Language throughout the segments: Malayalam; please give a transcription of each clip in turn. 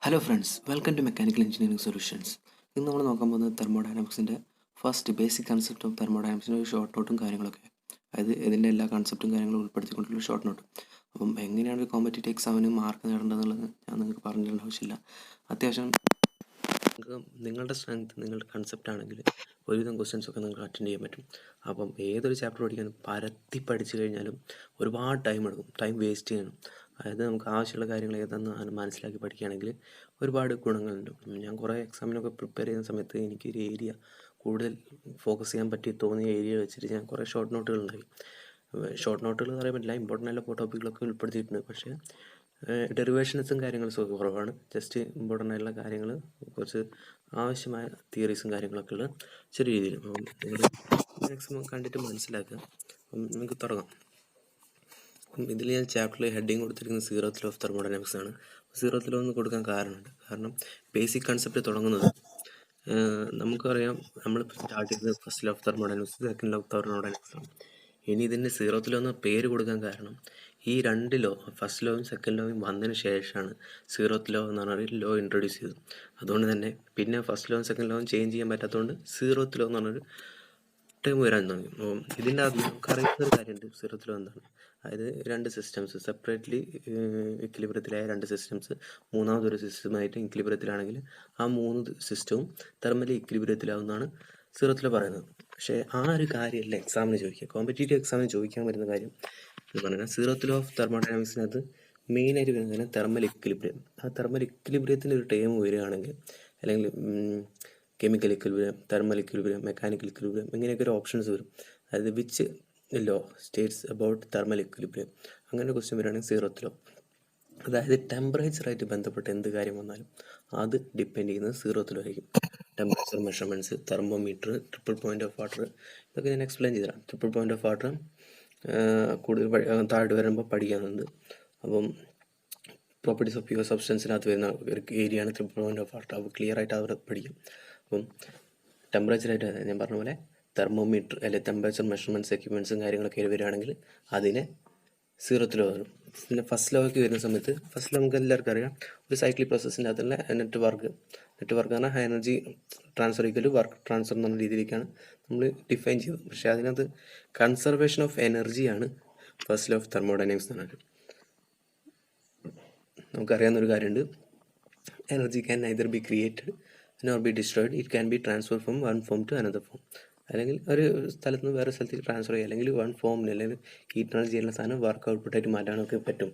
Hello friends, welcome to mechanical engineering solutions. ഇന്ന് നമ്മൾ നോക്കാൻ പോകുന്നത് തെർമോഡൈനാമിക്സിൻ്റെ ഫസ്റ്റ് ബേസിക് കൺസെപ്റ്റ് ഓഫ് തെർമോഡൈനാമിക്സിൻ്റെ ഒരു ഷോർട്ട് നോട്ടും കാര്യങ്ങളൊക്കെ, അതായത് ഇതിൻ്റെ എല്ലാ കൺസെപ്റ്റും കാര്യങ്ങളും ഉൾപ്പെടുത്തിക്കൊണ്ടുള്ള ഷോർട്ട് നോട്ട്. അപ്പം എങ്ങനെയാണ് ഒരു കോമ്പറ്റേറ്റീവ് എക്സാമിന് മാർക്ക് നേടേണ്ടതെന്നുള്ളത് ഞാൻ നിങ്ങൾക്ക് പറഞ്ഞു തരേണ്ട ആവശ്യമില്ല. അത്യാവശ്യം നിങ്ങളുടെ സ്ട്രെങ്ത് നിങ്ങളുടെ കൺസെപ്റ്റ് ആണെങ്കിൽ ഒരുവിധം ക്വസ്റ്റ്യൻസൊക്കെ നിങ്ങൾക്ക് അറ്റൻഡ് ചെയ്യാൻ പറ്റും. അപ്പം ഏതൊരു ചാപ്റ്റർ പഠിക്കാനും പരത്തി പഠിച്ചു കഴിഞ്ഞാലും ഒരുപാട് ടൈം എടുക്കും, ടൈം വേസ്റ്റ് ചെയ്യണം. അതായത് നമുക്ക് ആവശ്യമുള്ള കാര്യങ്ങൾ ഏതാണെന്ന് മനസ്സിലാക്കി പഠിക്കുകയാണെങ്കിൽ ഒരുപാട് ഗുണങ്ങളുണ്ട്. ഞാൻ കുറേ എക്സാമിനൊക്കെ പ്രിപ്പയർ ചെയ്യുന്ന സമയത്ത് എനിക്കൊരു ഏരിയ കൂടുതൽ ഫോക്കസ് ചെയ്യാൻ പറ്റി തോന്നിയ ഏരിയ വെച്ചിട്ട് ഞാൻ കുറേ ഷോർട്ട് നോട്ടുകൾ ഉണ്ടാക്കി. ഷോർട്ട് നോട്ടുകൾ എന്ന് പറയാൻ പറ്റില്ല, ഇമ്പോർട്ടൻ്റ് ആയിട്ടുള്ള ടോപ്പിക്കുകളൊക്കെ ഉൾപ്പെടുത്തിയിട്ടുണ്ട്. പക്ഷേ ഡെറിവേഷൻസും കാര്യങ്ങളും ഒക്കെ കുറവാണ്. ജസ്റ്റ് ഇമ്പോർട്ടൻ്റ് ആയിട്ടുള്ള കാര്യങ്ങൾ, കുറച്ച് ആവശ്യമായ തിയറീസും കാര്യങ്ങളൊക്കെ ഉള്ള ചെറിയ രീതിയിൽ നിങ്ങൾ മാക്സിമം കണ്ടിട്ട് മനസ്സിലാക്കുക. അപ്പം നമുക്ക് തുടങ്ങാം. ഇതിൽ ഞാൻ ചാപ്റ്ററിൽ ഹെഡിങ് കൊടുത്തിരിക്കുന്നത് സീറോത്ത് ലോ ഓഫ് തെർമോഡൈനാമിക്സ് ആണ്. സീറോത്ത് ലോ എന്ന് കൊടുക്കാൻ കാരണം ബേസിക് കൺസെപ്റ്റ് തുടങ്ങുന്നത് നമുക്കറിയാം, നമ്മൾ സ്റ്റാർട്ട് ചെയ്തത് first law of thermodynamics, second law of thermodynamics ആണ്. ഇനി ഇതിൻ്റെ സീറോത്ത് ലോ എന്ന പേര് കൊടുക്കാൻ കാരണം ഈ രണ്ട് ലോ, ഫസ്റ്റ് ലോയും സെക്കൻഡ് ലോയും വന്നതിന് ശേഷമാണ് സീറോത്ത് ലോ എന്ന് പറഞ്ഞൊരു ലോ ഇൻട്രൊഡ്യൂസ് ചെയ്തത്. അതുകൊണ്ട് തന്നെ പിന്നെ ഫസ്റ്റ് ലോയും സെക്കൻഡ് ലോയും ചേഞ്ച് ചെയ്യാൻ പറ്റാത്തതുകൊണ്ട് സീറോത്ത് ലോ എന്ന് പറഞ്ഞൊരു ടൈം വരാൻ തുടങ്ങി. ഇതിൻ്റെ അത് നമുക്കറിയുന്നൊരു കാര്യമുണ്ട്. സീറോത്ത് ലോ എന്താണ്? അതായത് രണ്ട് സിസ്റ്റംസ് സെപ്പറേറ്റ്ലി ഇക്വിലിബ്രിയത്തിലായ രണ്ട് സിസ്റ്റംസ് മൂന്നാമതൊരു സിസ്റ്റമായിട്ട് ഇക്വിലിബ്രിയത്തിലാണെങ്കിൽ ആ മൂന്ന് സിസ്റ്റവും തെർമലി ഇക്വിലിബ്രിയത്തിലാവുന്നതാണ് സീറോത്ത് ലോ പറയുന്നത്. പക്ഷേ ആ ഒരു കാര്യമല്ല എക്സാമിന് ചോദിക്കുക. കോമ്പറ്റേറ്റീവ് എക്സാമിന് ചോദിക്കാൻ വരുന്ന കാര്യം എന്ന് പറഞ്ഞാൽ സീറോത്ത് ലോ ഓഫ് തെർമോഡൈനാമിക്സിനകത്ത് മെയിനായിട്ട് വരുന്നത് തെർമൽ ഇക്വിലിബ്രിയം. ആ തെർമൽ ഇക്വിലിബ്രിയത്തിൻ്റെ ഒരു ടേം വരികയാണെങ്കിൽ, അല്ലെങ്കിൽ chemical equilibrium, thermal equilibrium, mechanical equilibrium, ഇങ്ങനെയൊക്കെ ഒരു ഓപ്ഷൻസ് വരും. അതായത് which law States about thermal equilibrium, അങ്ങനെ ക്വസ്റ്റ്യൻ വരികയാണെങ്കിൽ സീറോത്ത് ലോ. അതായത് ടെമ്പറേച്ചറായിട്ട് ബന്ധപ്പെട്ട എന്ത് കാര്യം വന്നാലും അത് ഡിപ്പെൻഡ് ചെയ്യുന്നത് സീറോത്ത് ലോ ആയിരിക്കും. Temperature measurements, thermometer, triple point of water, ഇതൊക്കെ ഞാൻ എക്സ്പ്ലെയിൻ ചെയ്തുതരാം. ട്രിപ്പിൾ പോയിൻ്റ് ഓഫ് വാട്ടർ കൂടുതൽ താഴെ വരുമ്പോൾ പഠിക്കാനുണ്ട്. അപ്പം പ്രോപ്പർട്ടീസ് ഓഫ് പ്യുവർ സബ്സ്റ്റൻസിനകത്ത് വരുന്ന ഒരു ഏരിയയാണ് ട്രിപ്പിൾ പോയിൻ്റ് ഓഫ് വാട്ടർ. അപ്പോൾ ക്ലിയർ ആയിട്ട് അവർ പഠിക്കും. അപ്പം ടെമ്പറേച്ചറായിട്ട് ഞാൻ പറഞ്ഞ പോലെ തെർമോമീറ്റർ അല്ലെങ്കിൽ ടെമ്പറേച്ചർ മെഷർമെൻറ്റ്സ് എക്യുപ്മെൻറ്റ്സും കാര്യങ്ങളൊക്കെ വരുവാണെങ്കിൽ അതിനെ സീറോത്ത് ലോ വരും. പിന്നെ ഫസ്റ്റ് ലോയ്ക്ക് വരുന്ന സമയത്ത്, ഫസ്റ്റ് ലോ നമുക്ക് എല്ലാവർക്കും അറിയാം, ഒരു സൈക്ലിക് പ്രോസസ്സിൻ്റെ അകത്തുള്ള നെറ്റ്വർക്ക് പറഞ്ഞാൽ high energy transfer equal work transfer എന്ന രീതിയിലേക്കാണ് നമ്മൾ ഡിഫൈൻ ചെയ്തത്. പക്ഷേ അതിനകത്ത് കൺസർവേഷൻ ഓഫ് എനർജിയാണ് ഫസ്റ്റ് ലോ ഓഫ് തെർമോഡൈനാമിക്സ് എന്ന് പറഞ്ഞാൽ. നമുക്കറിയാവുന്നൊരു കാര്യമുണ്ട്, energy can neither be created nor be destroyed, it can be transfer from one form to another form. അല്ലെങ്കിൽ ഒരു സ്ഥലത്ത് നിന്ന് വേറെ സ്ഥലത്തേക്ക് ട്രാൻസ്ഫർ ചെയ്യുക, അല്ലെങ്കിൽ വൺ ഫോമിന് അല്ലെങ്കിൽ ഹീറ്റ് എനർജി ചെയ്യുന്ന സാധനം വർക്ക് ഔട്ട്പുട്ടായിട്ട് മാറ്റാനൊക്കെ പറ്റും.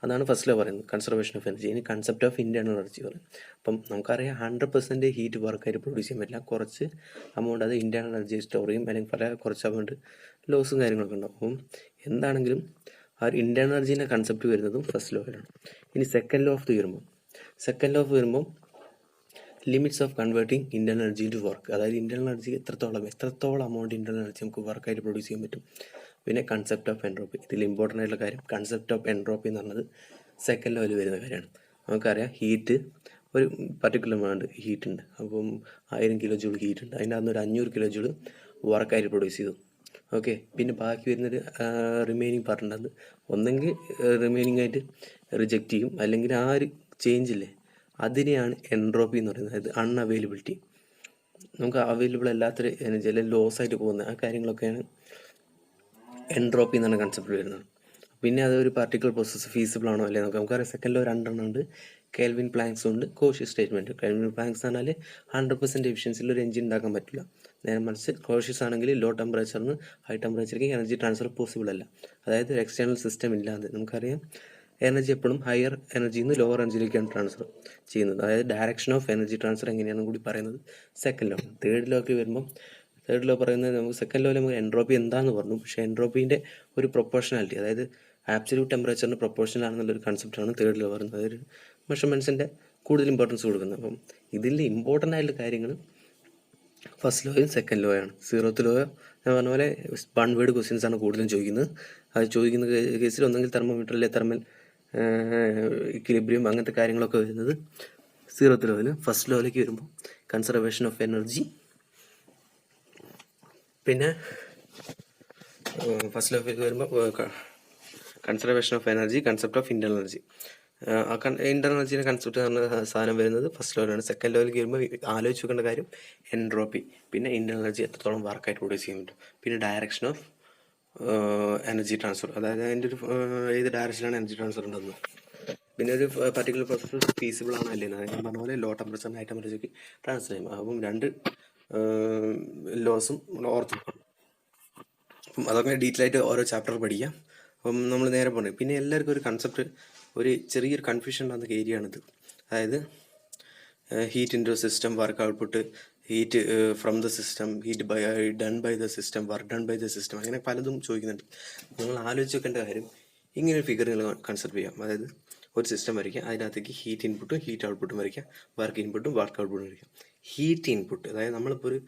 അതാണ് ഫസ്റ്റ് ലോ പറയുന്നത്, കൺസർവേഷൻ ഓഫ് എനർജി. ഇനി കൺസെപ്റ്റ് ഓഫ് ഇൻറ്റേർണൽ എനർജി പറയും. അപ്പം നമുക്കറിയാം 100% ഹീറ്റ് വർക്കായിട്ട് പ്രൊഡ്യൂസ് ചെയ്യാൻ പറ്റില്ല. കുറച്ച് എമൗണ്ട് അത് ഇൻറ്റേർണൽ എനർജി സ്റ്റോർ ചെയ്യും, അല്ലെങ്കിൽ കുറച്ച് എമൗണ്ട് ലോസും കാര്യങ്ങളൊക്കെ ഉണ്ടാവും. അപ്പം എന്താണെങ്കിലും ആ ഒരു ഇൻറ്റേർണൽ എനർജീൻ്റെ കൺസെപ്റ്റ് വരുന്നതും ഫസ്റ്റ് ലോയിലാണ്. ഇനി സെക്കൻഡ് ലോ ഓഫ് വരുമ്പോൾ limits of converting internal energy to work. അതായത് ഇൻറ്റേർണൽ എനർജി എത്രത്തോളം എമൗണ്ട് ഇൻറ്റേർണൽ എനർജി നമുക്ക് വർക്കായിട്ട് പ്രൊഡ്യൂസ് ചെയ്യാൻ പറ്റും. പിന്നെ കൺസെപ്റ്റ് ഓഫ് എൻട്രോപ്പി, ഇതിൽ ഇമ്പോർട്ടൻ്റ് ആയിട്ടുള്ള കാര്യം കൺസെപ്റ്റ് ഓഫ് എൻട്രോപ്പി എന്ന് പറഞ്ഞത് സെക്കൻഡ് ലെവലിൽ വരുന്ന കാര്യമാണ്. നമുക്കറിയാം ഹീറ്റ് ഒരു പർട്ടിക്കുലർ എമൗണ്ട് ഹീറ്റ് ഉണ്ട്. അപ്പം 1000 കിലോ ജൂൾ ഹീറ്റ് ഉണ്ട്, അതിൻ്റെ അകത്ത് ഒരു 500 കിലോ ജൂൾ വർക്കായിട്ട് പ്രൊഡ്യൂസ് ചെയ്തു. ഓക്കെ, പിന്നെ ബാക്കി വരുന്നൊരു റിമൈനിങ് പാർട്ട് ഉണ്ട്. ഒന്നെങ്കിൽ റിമൈനിങ് ആയിട്ട് റിജക്റ്റ് ചെയ്യും, അല്ലെങ്കിൽ ആ ഒരു ചേഞ്ചില്ലേ അതിനെയാണ് എൻട്രോപ്പി എന്ന് പറയുന്നത്. അതായത് അൺഅവൈലബിലിറ്റി, നമുക്ക് അവൈലബിൾ അല്ലാത്തൊരു എനർജി അല്ലെങ്കിൽ ലോസ് ആയിട്ട് പോകുന്ന ആ കാര്യങ്ങളൊക്കെയാണ് എൻട്രോപ്പി എന്നാണ് കൺസെപ്റ്റ് വരുന്നത്. പിന്നെ അതൊരു പാർട്ടിക്കുലർ പ്രോസസ്സ് ഫീസിബിൾ ആണോ അല്ലേ നോക്കാം. നമുക്കറിയാം സെക്കൻഡ് ലോ രണ്ടെണ്ണം ഉണ്ട്, കെൽവിൻ പ്ലാങ്ക്സ് ഉണ്ട്, കോഷി സ്റ്റേറ്റ്മെൻറ്റ്. കെൽവിൻ പ്ലാങ്ക്സ് എന്ന് പറഞ്ഞാൽ 100% എഫിഷ്യൻസിയിൽ ഒരു എഞ്ചിൻ ഉണ്ടാക്കാൻ പറ്റില്ല. നേരെ മറിച്ച് കോഷ്യസ് ആണെങ്കിൽ ലോ ടെമ്പറേച്ചറിന് ഹൈ ടെമ്പറേച്ചറിലേക്ക് എനർജി ട്രാൻസ്ഫർ പോസിബിൾ അല്ല. അതായത് ഒരു എക്സ്റ്റേണൽ സിസ്റ്റം ഇല്ലാതെ നമുക്കറിയാം എനർജി എപ്പോഴും ഹയർ എനർജിയിൽ നിന്ന് ലോവർ എനർജിയിലേക്കാണ് ട്രാൻസ്ഫർ ചെയ്യുന്നത്. അതായത് ഡയറക്ഷൻ ഓഫ് എനർജി ട്രാൻസ്ഫർ എങ്ങനെയാണെന്ന് കൂടി പറയുന്നത് സെക്കൻഡ് ലോ. തേർഡ് ലോക്ക് വരുമ്പം തേർഡ് ലോ പറയുന്നത്, നമുക്ക് സെക്കൻഡ് ലോയിൽ നമുക്ക് എൻട്രോപ്പി എന്താണെന്ന് പറഞ്ഞു, പക്ഷേ എൻട്രോപ്പീൻ്റെ ഒരു പ്രൊപ്പോർഷനാലിറ്റി, അതായത് ആബ്സല്യൂട്ട് ടെമ്പറേച്ചറിന് പ്രൊപ്പോർഷനൽ ആണെന്നുള്ളൊരു കൺസെപ്റ്റാണ് തേർഡ് ലോ പറയുന്നത്. അതൊരു മെഷർമെൻറ്റ്സിൻ്റെ കൂടുതൽ ഇമ്പോർട്ടൻസ് കൊടുക്കുന്നത്. അപ്പം ഇതിൽ ഇമ്പോർട്ടൻ്റ് ആയിട്ടുള്ള കാര്യങ്ങൾ ഫസ്റ്റ് ലോയും സെക്കൻഡ് ലോയാണ്. സീറോത്ത് ലോ ഞാൻ പറഞ്ഞ പോലെ വൺ വേർഡ് ക്വസ്റ്റ്യൻസ് ആണ് കൂടുതലും ചോദിക്കുന്നത്. അത് ചോദിക്കുന്ന കേസിൽ ഒന്നെങ്കിൽ തെർമോമീറ്റർ അല്ലെ തെർമൽ ഇക്വിലിബ്രിയം അങ്ങനത്തെ കാര്യങ്ങളൊക്കെ വരുന്നത് സീറോത്ത് ലോയിൽ. ഫസ്റ്റ് ലോയിലേക്ക് വരുമ്പോൾ കൺസർവേഷൻ ഓഫ് എനർജി, പിന്നെ ഫസ്റ്റ് ലോയിലേക്ക് വരുമ്പോൾ conservation of energy, concept of internal energy. Internal എനർജിയുടെ കൺസെപ്റ്റ് എന്ന് പറഞ്ഞ സാധനം വരുന്നത് ഫസ്റ്റ് ലെവലാണ്. സെക്കൻഡ് ലെവലിൽ വരുമ്പോൾ ആലോചിച്ച് വെക്കേണ്ട കാര്യം എൻട്രോപ്പി, പിന്നെ ഇന്റർണൽ എനർജി എത്രത്തോളം വർക്കായിട്ട് പ്രൊഡ്യൂസ് ചെയ്യാൻ പറ്റും, പിന്നെ ഡയറക്ഷൻ ഓഫ് എനർജി ട്രാൻസ്ഫർ, അതായത് അതിൻ്റെ ഒരു ഏത് ഡയറക്ഷനിലാണ് എനർജി ട്രാൻസ്ഫർ ഉണ്ടെന്ന്, പിന്നെ ഒരു പർട്ടിക്കുലർ പ്രോസസ് ഫീസിബിൾ ആണോ അല്ലേന്ന്, അതായത് ഞാൻ പറഞ്ഞ പോലെ ലോ ടെമ്പറേച്ചർ ഹൈ ടെമ്പറേച്ചർക്ക് ട്രാൻസ്ഫർ ചെയ്യും. അപ്പം രണ്ട് ലോസും ഓർത്ത്, അപ്പം അതൊക്കെ ഡീറ്റെയിൽ ആയിട്ട് ഓരോ ചാപ്റ്റർ പഠിക്കാം. അപ്പം നമ്മൾ നേരെ പോകണം. പിന്നെ എല്ലാവർക്കും ഒരു കൺസെപ്റ്റ്, ഒരു ചെറിയൊരു കൺഫ്യൂഷൻ ഉണ്ടാകുന്ന ഏരിയ ആണിത്. അതായത് heat into system, work output, heat from the system, heat done by the system, work done by the system, അങ്ങനെ പലതും ചോദിക്കുന്നുണ്ട്. നിങ്ങൾ ആലോചിച്ച് വെക്കേണ്ട കാര്യം, ഇങ്ങനെ ഒരു ഫിഗർ നിങ്ങൾ കൺസിഡർ ചെയ്യാം. അതായത് ഒരു സിസ്റ്റം വരയ്ക്കുക, അതിനകത്തേക്ക് ഹീറ്റ് ഇൻപുട്ടും ഹീറ്റ് ഔട്ട്പുട്ടും വരയ്ക്കുക, വർക്ക് ഇൻപുട്ടും വർക്ക് ഔട്ട്പുട്ടും വരയ്ക്കുക. ഹീറ്റ് ഇൻപുട്ട്, അതായത് നമ്മളിപ്പോൾ ഒരു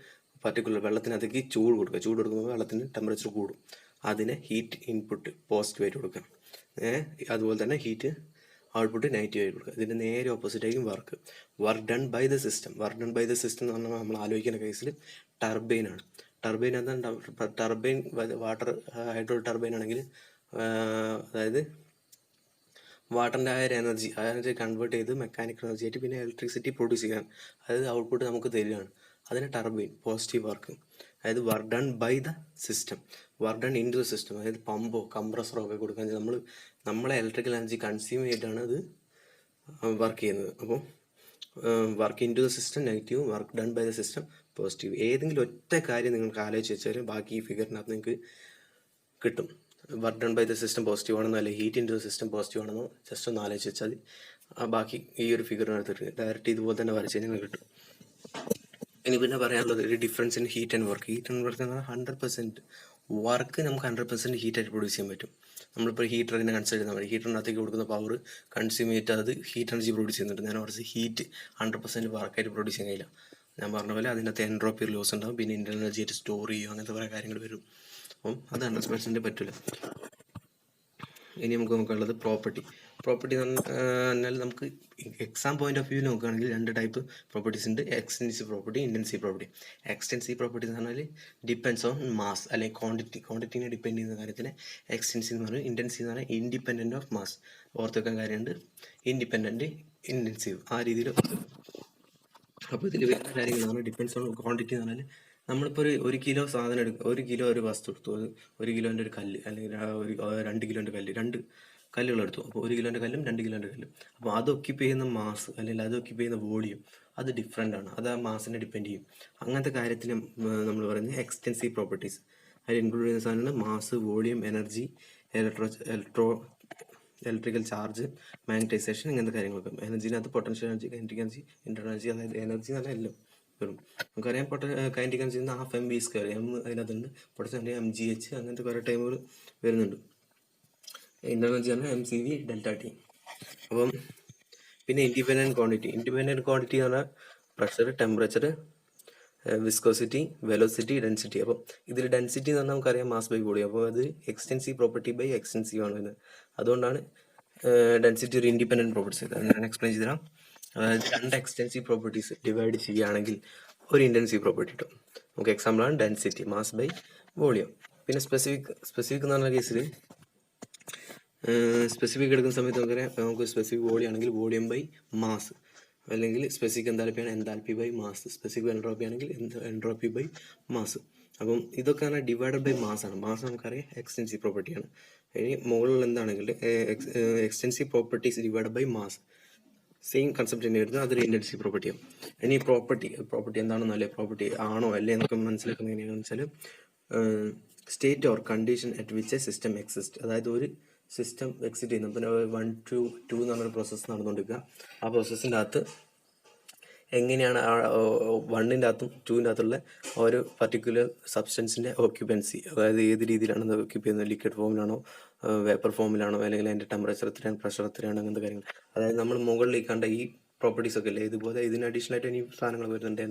പർട്ടിക്കുലർ വെള്ളത്തിനകത്തേക്ക് ചൂട് കൊടുക്കുമ്പോൾ വെള്ളത്തിന് ടെമ്പറേച്ചർ കൂടും, അതിനെ ഹീറ്റ് ഇൻപുട്ട് പോസിറ്റീവായിട്ട് കൊടുക്കുക. അതുപോലെ തന്നെ ഹീറ്റ് ഔട്ട്പുട്ട് നെഗറ്റീവായിട്ട് കൊടുക്കുക. ഇതിൻ്റെ നേരെ ഓപ്പോസിറ്റ് ആയിരിക്കും work done by the system. Work done by the system എന്ന് പറഞ്ഞാൽ നമ്മൾ ആലോചിക്കുന്ന കേസിൽ ടർബൈനാണ്. ടർബൈൻ എന്താണ്? ടർബൈൻ വാട്ടർ ഹൈഡ്രോ ടർബൈൻ ആണെങ്കിൽ, അതായത് വാട്ടറിൻ്റെ ആ ഒരു എനർജി കൺവേർട്ട് ചെയ്ത് മെക്കാനിക്കൽ എനർജി ആയിട്ട് പിന്നെ ഇലക്ട്രിസിറ്റി പ്രൊഡ്യൂസ് ചെയ്യാൻ, അതായത് ഔട്ട്പുട്ട് നമുക്ക് തരികയാണ്. അതിന് ടർബൈൻ പോസിറ്റീവ് വർക്ക്. അതായത് work done by the system, work done into the system, അതായത് പമ്പോ കംപ്രസറോ ഒക്കെ കൊടുക്കാൻ നമ്മളെ ഇലക്ട്രിക്കൽ എനർജി കൺസ്യൂം ചെയ്തിട്ടാണ് അത് വർക്ക് ചെയ്യുന്നത്. അപ്പോൾ work into the system negative, work done by the system positive. ഏതെങ്കിലും ഒറ്റ കാര്യം നിങ്ങൾക്ക് ആലോചിച്ച് വെച്ചാൽ ബാക്കി ഈ ഫിഗറിനകത്ത് നിങ്ങൾക്ക് കിട്ടും. Work done by the system positive ആണെന്നോ അല്ലെങ്കിൽ heat into the system positive ആണെന്നോ ജസ്റ്റ് ഒന്ന് ആലോചിച്ച് വെച്ചാൽ ബാക്കി ഈ ഒരു ഫിഗറിനകത്ത് ഡയറക്റ്റ് ഇതുപോലെ തന്നെ വരച്ച് കഴിഞ്ഞാൽ കിട്ടും. ഇനി പിന്നെ പറയാനുള്ളത് ഒരു difference in heat and work. Heat and work എന്ന് പറഞ്ഞാൽ 100% വർക്ക് നമുക്ക് 100% ഹീറ്റായിട്ട് പ്രൊഡ്യൂസ് ചെയ്യാൻ പറ്റും. നമ്മളിപ്പോൾ ഹീറ്ററിനെ കൺസിഡർ ചെയ്താൽ മതി. ഹീറ്ററിനകത്തേക്ക് കൊടുക്കുന്ന പവർ കൺസ്യൂം ചെയ്തിട്ട് അത് ഹീറ്റ് എനർജി പ്രൊഡ്യൂസ് ചെയ്യുന്നുണ്ട്. നേരെ കുറച്ച് ഹീറ്റ് 100% വർക്കായിട്ട് പ്രൊഡ്യൂസ് ചെയ്യാൻ കഴിയില്ല. ഞാൻ പറഞ്ഞ പോലെ അതിനകത്ത് എൻട്രോപ്പി ലോസ് ഉണ്ടാവും, പിന്നെ ഇന്റർണൽ എനർജി ആയിട്ട് സ്റ്റോർ ചെയ്യും, അങ്ങനത്തെ കുറേ കാര്യങ്ങൾ വരും. അപ്പം അത് 100% പറ്റില്ല. ഇനി നമുക്ക് നോക്കാനുള്ളത് പ്രോപ്പർട്ടി. പ്രോപ്പർട്ടി എന്ന് പറഞ്ഞാൽ നമുക്ക് എക്സാം പോയിന്റ് ഓഫ് വ്യൂ നോക്കുകയാണെങ്കിൽ രണ്ട് ടൈപ്പ് പ്രോപ്പർട്ടീസ് ഉണ്ട്: extensive property, intensive property. Extensive property എന്ന് പറഞ്ഞാൽ ഡിപ്പെൻഡ്സ് ഓൺ മാസ് അല്ലെങ്കിൽ ക്വാണ്ടിറ്റിനെ ഡിപ്പെൻഡ് ചെയ്യുന്ന കാര്യത്തിന് എക്സ്റ്റൻസീവ് എന്ന് പറയും. ഇൻറ്റൻസീവ് എന്ന് പറഞ്ഞാൽ ഇൻഡിപെൻഡൻറ്റ് ഓഫ് മാസ്. ഓർത്ത് വെക്കാൻ കാര്യമുണ്ട്, ഇൻഡിപെൻഡൻറ്റ്, ഇൻറ്റൻസീവ്, ആ രീതിയിൽ. അപ്പോൾ ഇതിൽ വരുന്ന കാര്യങ്ങളാണ് ഡിപ്പെൻഡ്സ് ഓൺ ക്വാണ്ടിറ്റി എന്ന് പറഞ്ഞാൽ നമ്മളിപ്പോൾ ഒരു കിലോ സാധനം എടുക്കുക, ഒരു കിലോ ഒരു വസ്തു എടുത്തു, അത് ഒരു കിലോൻ്റെ ഒരു കല്ല് അല്ലെങ്കിൽ ഒരു 2 കിലോൻ്റെ കല്ല്, 2 കല്ലുകൾ എടുത്തു. അപ്പോൾ 1 കിലോൻ്റെ കല്ലും 2 കിലോൻ്റെ കല്ലും. അപ്പോൾ അത് ഒക്യുപ്പൈ ചെയ്യുന്ന മാസ് അല്ലെങ്കിൽ അത് ഒക്യുപ്പൈ ചെയ്യുന്ന വോളിയം അത് ഡിഫറെൻ്റ് ആണ്, അത് ആ മാസിനെ ഡിപ്പെൻഡ് ചെയ്യും. അങ്ങനത്തെ കാര്യത്തിന് നമ്മൾ പറയുന്നത് എക്സ്റ്റൻസീവ് പ്രോപ്പർട്ടീസ്. അതിൽ ഇൻക്ലൂഡ് ചെയ്യുന്ന സാധനമാണ് mass, volume, energy, electrical charge, magnetisation, ഇങ്ങനത്തെ കാര്യങ്ങളൊക്കെ. എനർജിനകത്ത് potential energy, kinetic energy, internal energy, അതായത് എനർജി എന്ന് പറഞ്ഞാൽ എല്ലാം വരും. നമുക്കറിയാം കൈനറ്റിക് എനർജി ½ mv², എം അതിനകത്തുണ്ട്, പൊട്ടൻഷ്യൽ എനർജി mgh, അങ്ങനത്തെ കുറേ ടൈമുകൾ വരുന്നുണ്ട്. ഇന്റർണൽ എനർജി പറഞ്ഞാൽ mcv ΔT. അപ്പം പിന്നെ ഇൻഡിപെൻഡൻറ്റ് ക്വാണ്ടിറ്റി. ഇൻഡിപെൻഡൻറ്റ് ക്വാണ്ടിറ്റി എന്ന് പറഞ്ഞാൽ pressure, temperature, viscosity, velocity, density. അപ്പോൾ ഇതിൽ ഡെൻസിറ്റി എന്ന് പറഞ്ഞാൽ നമുക്കറിയാം മാസ് ബൈ വോളിയം. അപ്പോൾ അത് എക്സ്റ്റൻസീവ് പ്രോപ്പർട്ടി ബൈ എക്സ്റ്റൻസീവ് ആണ് വരുന്നത്. അതുകൊണ്ടാണ് ഡെൻസിറ്റി ഒരു ഇൻഡിപെൻഡൻറ്റ് പ്രോപ്പർട്ടീസ്. അത് ഞാൻ എക്സ്പ്ലെയിൻ ചെയ്ത് തരാം. അതായത് 2 എക്സ്റ്റൻസീവ് പ്രോപ്പർട്ടീസ് ഡിവൈഡ് ചെയ്യുകയാണെങ്കിൽ ഒരു ഇൻറ്റൻസീവ് പ്രോപ്പർട്ടി കിട്ടും. നമുക്ക് എക്സാമ്പിളാണ് ഡെൻസിറ്റി, മാസ് ബൈ വോളിയം. പിന്നെ സ്പെസിഫിക് എന്ന് പറഞ്ഞ കേസിൽ സ്പെസിഫിക് എടുക്കുന്ന സമയത്ത് നമുക്ക് സ്പെസിഫിക് വോളിയം ആണെങ്കിൽ വോളിയം ബൈ മാസ്, അല്ലെങ്കിൽ സ്പെസിഫിക് എൻതാൽപ്പിയാണ് enthalpy by mass, specific entropy ആണെങ്കിൽ എൻട്രോപ്പി ബൈ മാസ്. അപ്പം ഇതൊക്കെ ആണ് ഡിവൈഡഡ് ബൈ മാസ് ആണ്. മാസ് നമുക്കറിയാം എക്സ്റ്റൻസീവ് പ്രോപ്പർട്ടിയാണ്. ഇനി മുകളിൽ എന്താണെങ്കിൽ extensive properties divided by mass, same concept തന്നെ വരുന്നത്, അതൊരു ഇൻറ്റൻസീവ് പ്രോപ്പർട്ടിയാണ്. ഇനി പ്രോപ്പർട്ടി എന്താണെന്നല്ലേ, പ്രോപ്പർട്ടി ആണോ അല്ലേ എന്നൊക്കെ മനസ്സിലാക്കുന്നത് എങ്ങനെയാണെന്ന് വെച്ചാൽ state or condition at which A system exist. അതായത് ഒരു സിസ്റ്റം എക്സിറ്റ് ചെയ്യുന്നു. പിന്നെ 1 to 2 എന്ന് പറഞ്ഞൊരു പ്രോസസ്സ് നടന്നുകൊണ്ടിരിക്കുക. ആ പ്രോസസ്സിൻ്റെ അകത്ത് എങ്ങനെയാണ് 1ൻ്റെ അകത്തും 2ൻ്റെ അകത്തുള്ള ഒരു പർട്ടിക്കുലർ സബ്സ്റ്റൻസിൻ്റെ ഓക്യുപ്പൻസി, അതായത് ഏത് രീതിയിലാണ് അത് ഓക്യുപ്പൈ ചെയ്യുന്നത്, ലിക്വിഡ് ഫോമിലാണോ വേപ്പർ ഫോമിലാണോ, അല്ലെങ്കിൽ അതിൻ്റെ ടെമ്പറേച്ചർ എത്രയാണ്, പ്രഷർ എത്രയാണ്, അങ്ങനത്തെ കാര്യങ്ങൾ. അതായത് നമ്മൾ മുകളിലേക്ക് കണ്ട ഈ പ്രോപ്പർട്ടീസ് ഒക്കെ അല്ലേ, ഇതുപോലെ ഇതിന് അഡീഷണൽ ആയിട്ട് ഇനി സാധനങ്ങൾ വരുന്നുണ്ട്.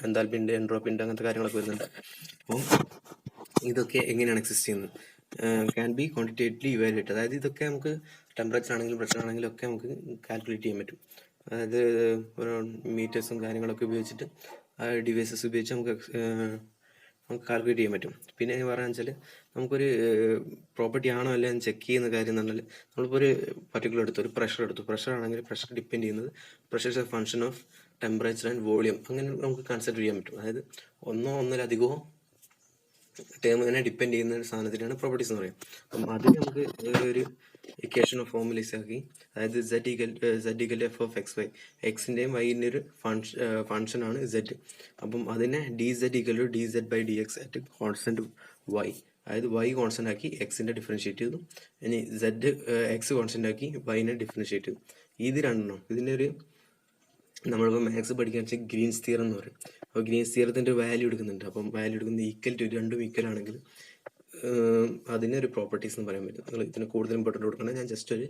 എൻതാൽപ്പിൻ്റെ, എൻട്രോപ്പിൻ്റെ, അങ്ങനത്തെ കാര്യങ്ങളൊക്കെ വരുന്നുണ്ട്. അപ്പം ഇതൊക്കെ എങ്ങനെയാണ് എക്സിസ്റ്റ് ചെയ്യുന്നത്, ക്യാൻ ബി ക്വാണ്ടിറ്റേറ്റീവ്ലി ഇവാലുവേറ്റ്. അതായത് ഇതൊക്കെ നമുക്ക് ടെമ്പറേച്ചർ ആണെങ്കിലും പ്രഷർ ആണെങ്കിലും ഒക്കെ നമുക്ക് കാൽക്കുലേറ്റ് ചെയ്യാൻ പറ്റും. അതായത് മീറ്റേഴ്സും കാര്യങ്ങളൊക്കെ ഉപയോഗിച്ചിട്ട് ഡിവൈസസ് ഉപയോഗിച്ച് നമുക്ക് കാൽക്കുലേറ്റ് ചെയ്യാൻ പറ്റും. പിന്നെ പറയുകയെന്ന് വെച്ചാൽ നമുക്കൊരു പ്രോപ്പർട്ടി ആണോ അല്ലേ എന്ന് ചെക്ക് ചെയ്യുന്ന കാര്യം എന്ന് പറഞ്ഞാൽ നമ്മളിപ്പോൾ ഒരു പർട്ടിക്കുലർ ഒരു പ്രഷർ ആണെങ്കിൽ പ്രഷർ ഡിപ്പെൻഡ് ചെയ്യുന്നത് pressure is A function of temperature and volume, അങ്ങനെ നമുക്ക് കൺസിഡർ ചെയ്യാൻ പറ്റും. അതായത് ഒന്നിലധികമോ ടേമിനെ ഡിപ്പെൻഡ് ചെയ്യുന്ന ഒരു സാധനത്തിനാണ് പ്രോപ്പർട്ടീസ് എന്ന് പറയുന്നത്. അപ്പം അതിന് നമുക്ക് ഒരു ഇക്വേഷൻ ഓഫ് ഫോർമുലൈസ് ആക്കി, അതായത് z f of x y, എക്സിൻ്റെയും വൈൻ്റെ ഒരു ഫംഗ്ഷനാണ് z. അപ്പം അതിനെ dz/dx അറ്റ് കോൺസ്റ്റൻറ്റ് y, അതായത് y കോൺസ്റ്റൻ്റ് ആക്കി എക്സിൻ്റെ ഡിഫറൻഷ്യേറ്റ് ചെയ്തു, ഇനി എക്സ് കോൺസ്റ്റൻ്റ് ആക്കി വൈനെ ഡിഫറൻഷ്യേറ്റ് ചെയ്തു. ഇത് രണ്ടെണ്ണം ഇതിൻ്റെ ഒരു നമ്മളിപ്പോൾ മാത്സ് പഠിക്കാൻ വെച്ചാൽ ഗ്രീൻസ് തിയറം എന്ന് പറയും. അപ്പോൾ ഗ്രീൻസ് തിയറത്തിൻ്റെ വാല്യൂ എടുക്കുന്നുണ്ട്. അപ്പം വാല്യൂ എടുക്കുന്നത് ഈക്വൽ ടു, രണ്ടും ഈക്വൽ ആണെങ്കിൽ അതിനൊരു പ്രോപ്പർട്ടീസ് എന്ന് പറയാൻ പറ്റും. നിങ്ങൾ ഇതിന് കൂടുതൽ ഇമ്പോർട്ടൻ്റ് കൊടുക്കണം. ഞാൻ ജസ്റ്റ് ഒരു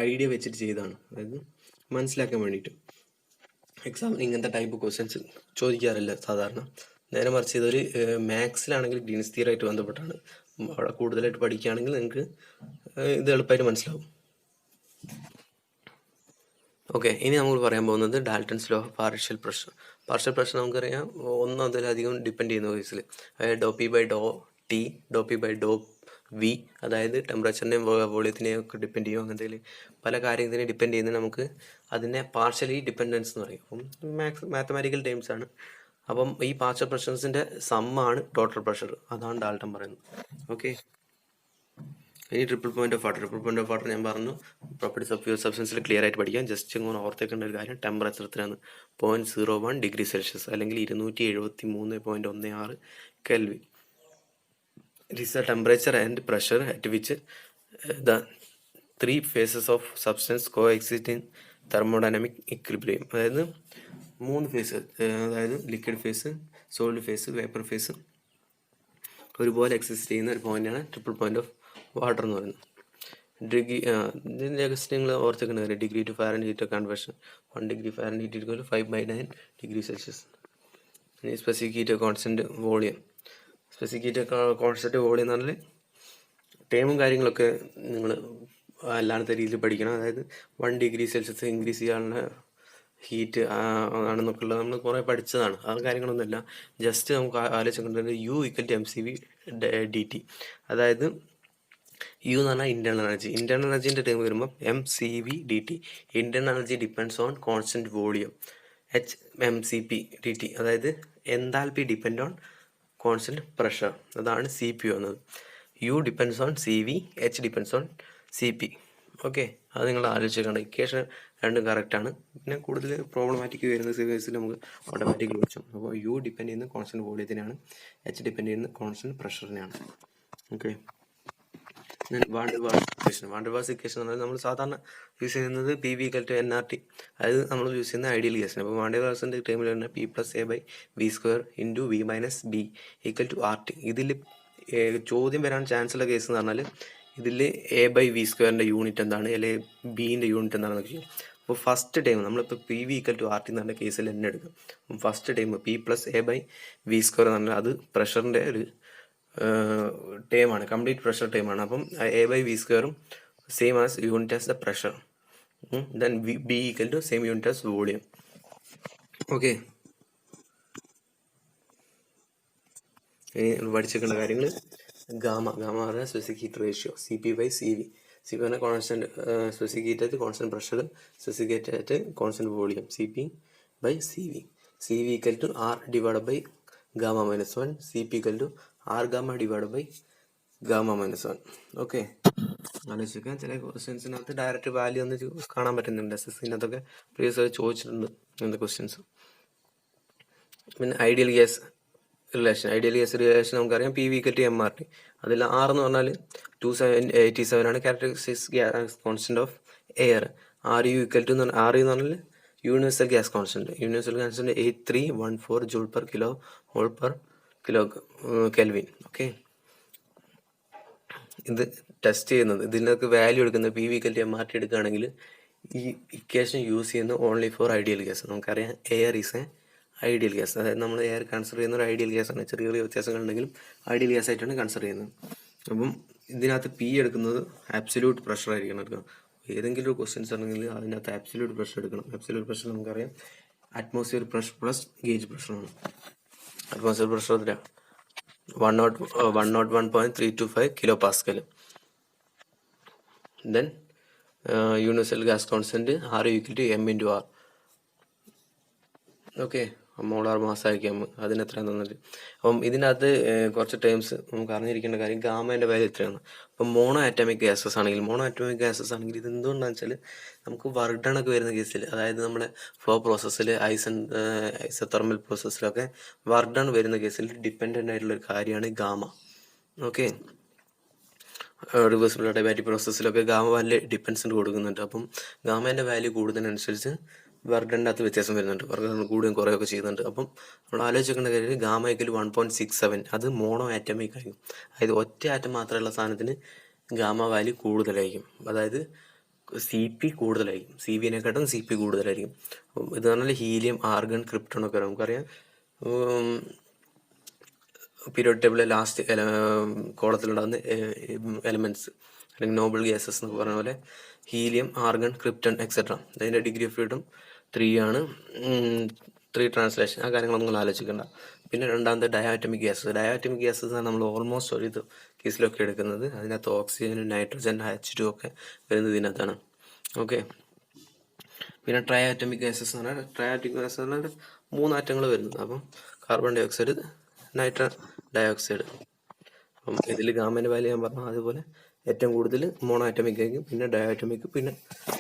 ഐഡിയ വെച്ചിട്ട് ചെയ്തതാണ്, അതായത് മനസ്സിലാക്കാൻ വേണ്ടിയിട്ട്. എക്സാമിന് ഇങ്ങനത്തെ ടൈപ്പ് ക്വസ്റ്റ്യൻസ് ചോദിക്കാറില്ല സാധാരണ. നേരെ മറിച്ച് ഇതൊരു മാത്സിലാണെങ്കിൽ ഗ്രീൻസ് തിയറായിട്ട് ബന്ധപ്പെട്ടാണ്. അവിടെ കൂടുതലായിട്ട് പഠിക്കുകയാണെങ്കിൽ നിങ്ങൾക്ക് ഇത് എളുപ്പമായിട്ട് മനസ്സിലാവും. ഓക്കെ, ഇനി നമ്മൾ പറയാൻ പോകുന്നത് Dalton's law of partial pressure. Partial pressure നമുക്കറിയാം ഒന്നും അതിലധികം ഡിപ്പെൻഡ് ചെയ്യുന്ന കേസിൽ, അതായത് ഡോ പി ബൈ ഡോ ടി, ഡോ പി ബൈ ഡോ വി, അതായത് ടെമ്പറേച്ചറിനെയും വോളിയത്തിനെയും ഒക്കെ ഡിപ്പെൻഡ് ചെയ്യും. അങ്ങനത്തെ പല കാര്യത്തിനെ ഡിപ്പെൻഡ് ചെയ്യുന്നത് നമുക്ക് അതിനെ പാർഷ്യലി ഡിപ്പെൻഡൻസ് എന്ന് പറയും. അപ്പം മാത്തമാറ്റിക്കൽ ടേംസ് ആണ്. അപ്പം ഈ പാർഷ്യൽ പ്രഷേഴ്സിൻ്റെ സമ്മാണ് ടോട്ടൽ പ്രഷർ, അതാണ് ഡാൽട്ടൺ പറയുന്നത്. ഓക്കെ, ഇനി ട്രിപ്പിൾ പോയിന്റ് ഓഫ് വാട്ടർ ഞാൻ പറഞ്ഞു. പ്രോപ്പർട്ടീസ് ഓഫ് പ്യൂർ സബ്സ്റ്റൻസിൽ ക്ലിയർ ആയിട്ട് പഠിക്കാം. ജസ്റ്റ് ഇങ്ങനെ ഓർത്തേക്കേണ്ട ഒരു കാര്യം, ടെമ്പറേച്ചർ എത്രയാണ്? 0.01 ഡിഗ്രി സെൽഷ്യസ് അല്ലെങ്കിൽ 273.16 kelvin. It is the temperature and pressure at which the 3 phases of substance co exist in thermodynamic equilibrium. അതായത് 3 ഫേസ്, അതായത് liquid face, solid face, vapour face ഒരുപോലെ എക്സിസ്റ്റ് ചെയ്യുന്ന ഒരു പോയിന്റാണ് ട്രിപ്പിൾ പോയിന്റ് ഓഫ് വാട്ടർ എന്ന് പറയുന്നത്. ഇതിൻ്റെ ജസ്റ്റ് നിങ്ങൾ ഓർത്തേക്കുന്ന കാര്യം, degree to Fahrenheit conversion, 1 degree Fahrenheit 5/9 degree Celsius. ഇനി specific heat constant volume. Specific heat constant volume എന്ന് പറഞ്ഞാൽ ടേമും കാര്യങ്ങളൊക്കെ നിങ്ങൾ അല്ലാത്ത രീതിയിൽ പഠിക്കണം. അതായത് 1 degree സെൽഷ്യസ് ഇൻക്രീസ് ചെയ്യാനുള്ള ഹീറ്റ് ആണെന്നൊക്കെ ഉള്ളത് നമ്മൾ കുറേ പഠിച്ചതാണ്. ആ കാര്യങ്ങളൊന്നുമില്ല. ജസ്റ്റ് നമുക്ക് ആലോചിക്കേണ്ടത് U = mcv dt. അതായത് യു എന്ന് പറഞ്ഞാൽ ഇൻറ്റേർണൽ എനർജി. ഇൻറ്റേർണൽ എനർജീൻ്റെ ടൈം വരുമ്പോൾ mcv dt. Internal energy depends on constant volume, mcp dt. അതായത് enthalpy depend on constant pressure, അതാണ് CP വന്നത്. U depends on CV, H depends on CP. Okay, അത് നിങ്ങൾ ആലോചിക്കേണ്ട. ഇക്വേഷൻ രണ്ടും കറക്റ്റാണ്. പിന്നെ കൂടുതൽ പ്രോബ്ലമാറ്റിക് വരുന്ന കേസിൽ നമുക്ക് ഓട്ടോമാറ്റിക്കലി പഠിച്ചു. അപ്പോൾ U ഡിപ്പെൻഡ് ചെയ്യുന്ന കോൺസ്റ്റൻറ്റ് വോളിയത്തിനാണ്, H ഡിപ്പെൻഡ് ചെയ്യുന്ന കോൺസ്റ്റൻറ്റ് പ്രഷറിനാണ്. ഓക്കെ, വാണ്ടർവാൾസ് ഇക്വേഷൻ എന്ന് പറഞ്ഞാൽ നമ്മൾ സാധാരണ യൂസ് ചെയ്യുന്നത് PV = nRT. അതായത് നമ്മൾ യൂസ് ചെയ്യുന്ന ഐഡിയൽ കേസിന്. അപ്പോൾ വാണ്ടർവാൾസിൻ്റെ ടൈമിൽ വരുന്ന P+A/V² × V - B = RT. ഇതിൽ ചോദ്യം വരാൻ ചാൻസ് ഉള്ള കേസ് എന്ന് പറഞ്ഞാൽ ഇതിൽ A/V² യൂണിറ്റ് എന്താണ്, അല്ലെങ്കിൽ ബീൻ്റെ യൂണിറ്റ് എന്താണെന്ന് ചോദിക്കും. അപ്പോൾ ഫസ്റ്റ് ടൈം നമ്മളിപ്പോൾ PV = RT എന്ന് പറഞ്ഞ കേസിൽ തന്നെ എടുക്കും. ഫസ്റ്റ് ടൈം P+A/V² എന്ന് പറഞ്ഞാൽ അത് പ്രഷറിൻ്റെ ഒരു ടേമാണ്, കംപ്ലീറ്റ് പ്രഷർ ടേമാണ്. അപ്പം A/V² same as unit as the pressure. Then B = same unit as volume. Okay, ഇനി പഠിച്ചേക്കേണ്ട കാര്യങ്ങൾ, ഗാമ പറഞ്ഞാൽ specific heat ratio, CP/CV. CP പറഞ്ഞാൽ കോൺസ്റ്റൻറ്റ് സ്പെസിഫിക് ഹീറ്റ് ആയിട്ട് കോൺസ്റ്റൻറ്റ് പ്രഷർ, സ്പെസിഫിക് ഹീറ്റ് ആയിട്ട് constant volume, CP/CV. CV = R / Γ-1, CP = R Γ / Γ-1. Okay, ആലോചിക്കാൻ ചില ക്വസ്റ്റ്യൻസിനകത്ത് ഡയറക്റ്റ് വാല്യൂ ഒന്ന് കാണാൻ പറ്റുന്നുണ്ട്. SSCനകത്തൊക്കെ പ്രീവിയസ് ചോദിച്ചിട്ടുണ്ട് ഇങ്ങനത്തെ ക്വസ്റ്റ്യൻസ്. പിന്നെ ഐഡിയൽ ഗ്യാസ് റിലേഷൻ നമുക്കറിയാം. PV = mRT. അതിൽ R എന്ന് പറഞ്ഞാൽ 287 ആണ് characteristic gas constant of air. RU എന്ന് പറഞ്ഞാൽ universal gas constant. 8314 J/kmol/Kelvin. Okay, ഇത് ടെസ്റ്റ് ചെയ്യുന്നത്, ഇതിനൊക്കെ വാല്യൂ എടുക്കുന്നത് PV = mRT എടുക്കുകയാണെങ്കിൽ ഈ ഇക്വേഷൻ യൂസ് ചെയ്യുന്ന ഓൺലി ഫോർ ഐഡിയൽ ഗ്യാസ്. നമുക്കറിയാം air is A ideal gas. അതായത് നമ്മൾ എയർ കൺസിഡർ ചെയ്യുന്ന ഒരു ഐഡിയൽ ഗ്യാസാണ്. ചെറിയ ചെറിയ വ്യത്യാസങ്ങളുണ്ടെങ്കിലും ഐഡിയൽ ഗ്യാസ് ആയിട്ടാണ് കൺസിഡർ ചെയ്യുന്നത്. അപ്പം ഇതിനകത്ത് P എടുക്കുന്നത് ആബ്സല്യൂട്ട് പ്രഷർ ആയിരിക്കണം എടുക്കുക. ഏതെങ്കിലും ഒരു ക്വസ്റ്റ്യൻസ് ആണെങ്കിൽ അതിനകത്ത് ആബ്സല്യൂട്ട് പ്രഷർ എടുക്കണം. ആബ്സല്യൂട്ട് പ്രഷർ നമുക്കറിയാം അറ്റ്മോസ്ഫിയർ പ്രഷർ പ്ലസ് ഗേജ് പ്രഷറാണ്. അറ്റ്മോസ്ഫിയർ പ്രഷർ എത്ര 101.325 kilo pascal. Then universal gas constant R = M × R. Okay, molar mass ആയിരിക്കും അതിന് എത്രയാണെന്ന് തന്നിട്ട്. അപ്പം ഇതിനകത്ത് കുറച്ച് ടേംസ് നമുക്ക് അറിഞ്ഞിരിക്കേണ്ട കാര്യം, ഗാമേൻ്റെ വാല്യൂ എത്രയാണ്. അപ്പം മോണോ ആറ്റോമിക് ഗ്യാസസ് ആണെങ്കിൽ ഇത് എന്തുകൊണ്ടാണെന്ന് വെച്ചാൽ നമുക്ക് വർക്ക് ഡൺ ഒക്കെ വരുന്ന കേസിൽ, അതായത് നമ്മുടെ ഫ്ലോ പ്രോസസ്സിൽ ഐസോതെർമൽ പ്രോസസ്സിലൊക്കെ വർക്ക് ഡൺ വരുന്ന കേസിൽ ഡിപ്പെൻഡൻ്റ് ആയിട്ടുള്ളൊരു കാര്യമാണ് ഗാമ. ഓക്കെ, റിവേഴ്സിബിൾ അഡിയാബാറ്റിക് പ്രോസസ്സിലൊക്കെ ഗാമ വാല്യൂ ഡിപ്പെൻഡൻസ് കൊടുക്കുന്നുണ്ട്. അപ്പം ഗാമേൻ്റെ വാല്യൂ കൂടുന്നതിനനുസരിച്ച് വർക്ക് ഡണിൻ്റെ അകത്ത് വ്യത്യാസം വരുന്നുണ്ട്, വർക്ക് ഡൺ കൂടുകയും കുറയുകയൊക്കെ ചെയ്യുന്നുണ്ട്. അപ്പം നമ്മൾ ആലോചിക്കേണ്ട കാര്യം ഗാമ = 1.67, അത് മോണോ ആറ്റമിക് ആയിരിക്കും. അതായത് ഒറ്റ ആറ്റം മാത്രമുള്ള സാധനത്തിന് ഗാമ വാല്യൂ കൂടുതലായിരിക്കും, അതായത് CP കൂടുതലായിരിക്കും, CVനെക്കാട്ടും CP കൂടുതലായിരിക്കും. അപ്പം ഇത് പറഞ്ഞാൽ ഹീലിയം, ആർഗൺ, ക്രിപ്റ്റോൺ ഒക്കെ നമുക്കറിയാം. പീരിയോഡിക് ടേബിളിലെ ലാസ്റ്റ് കോളത്തിലുണ്ടാകുന്ന എലമെൻറ്റ്സ് അല്ലെങ്കിൽ നോബിൾ ഗ്യാസസ് എന്നൊക്കെ പറഞ്ഞ പോലെ ഹീലിയം, ആർഗൺ, ക്രിപ്റ്റൺ എക്സെട്ര. അതിൻ്റെ ഡിഗ്രി ഓഫ് ഫ്രീഡം 3 ആണ്. 3 ട്രാൻസ്ലേഷൻ, ആ കാര്യങ്ങളൊന്നും നിങ്ങൾ ആലോചിക്കേണ്ട. പിന്നെ രണ്ടാമത്തെ ഡയാറ്റമിക് ഗ്യാസസ് ആണ് നമ്മൾ ഓൾമോസ്റ്റ് ഒരു കേസിലൊക്കെ എടുക്കുന്നത്. അതിനകത്ത് ഓക്സിജൻ, നൈട്രജൻ, H2 ഒക്കെ വരുന്നത് ഇതിനകത്താണ്. ഓക്കെ, പിന്നെ ട്രയാറ്റമിക് ഗ്യാസസ് എന്ന് പറഞ്ഞാൽ 3 ആറ്റങ്ങൾ വരുന്നത്. അപ്പം carbon dioxide, nitrogen dioxide. അപ്പം ഇതിൽ ഗാമേൻ്റെ വാല്യൂ ഞാൻ പറഞ്ഞു, അതുപോലെ ഏറ്റവും കൂടുതൽ മോണോ ആറ്റമിക് ആയിരിക്കും, പിന്നെ ഡയാറ്റമിക്, പിന്നെ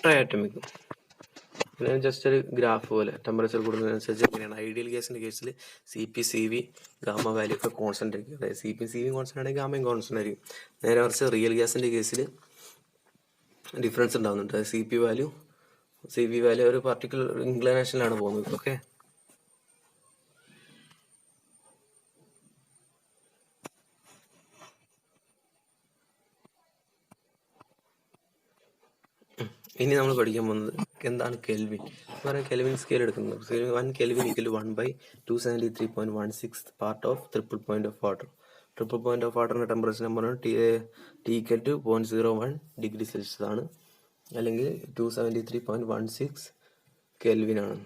ട്രയാറ്റമിക്. പിന്നെ ജസ്റ്റ് ഒരു ഗ്രാഫ് പോലെ ടെമ്പറേച്ചർ കൂടുന്നതിനനുസരിച്ച് എങ്ങനെയാണ്. ഐഡിയൽ ഗ്യാസിൻ്റെ കേസിൽ CP, CV, ഗാമ വാല്യൂ ഒക്കെ കോൺസ്റ്റൻ്റ് ആയിരിക്കും. അതായത് CP, CV കോൺസ്റ്റൻ്റ് ആണെങ്കിൽ ഗാമയും കോൺസ്റ്റൻ്റ് ആയിരിക്കും. നേരെ മറിച്ച് റിയൽ ഗ്യാസിൻ്റെ കേസിൽ ഡിഫറൻസ് ഉണ്ടാകുന്നുണ്ട്. CP വാല്യൂ, CV വാല്യൂ ഒരു പർട്ടിക്കുലർ ഇൻക്ലിനേഷനിലാണ് പോകുന്നത്. ഓക്കെ, ഇനി നമ്മൾ പഠിക്കാൻ പോകുന്നത് എന്താണ് കെൽവിൻ. പറയാം, കെൽവിൻ സ്കെയിൽ എടുക്കുന്നത് 1 Kelvin = 1/273.16 part of triple point of water. Triple point of വാട്ടറിൻ്റെ temperature number T = 0.01 degree Celsius ആണ്, അല്ലെങ്കിൽ 273.16 കെൽവിൻ ആണ്.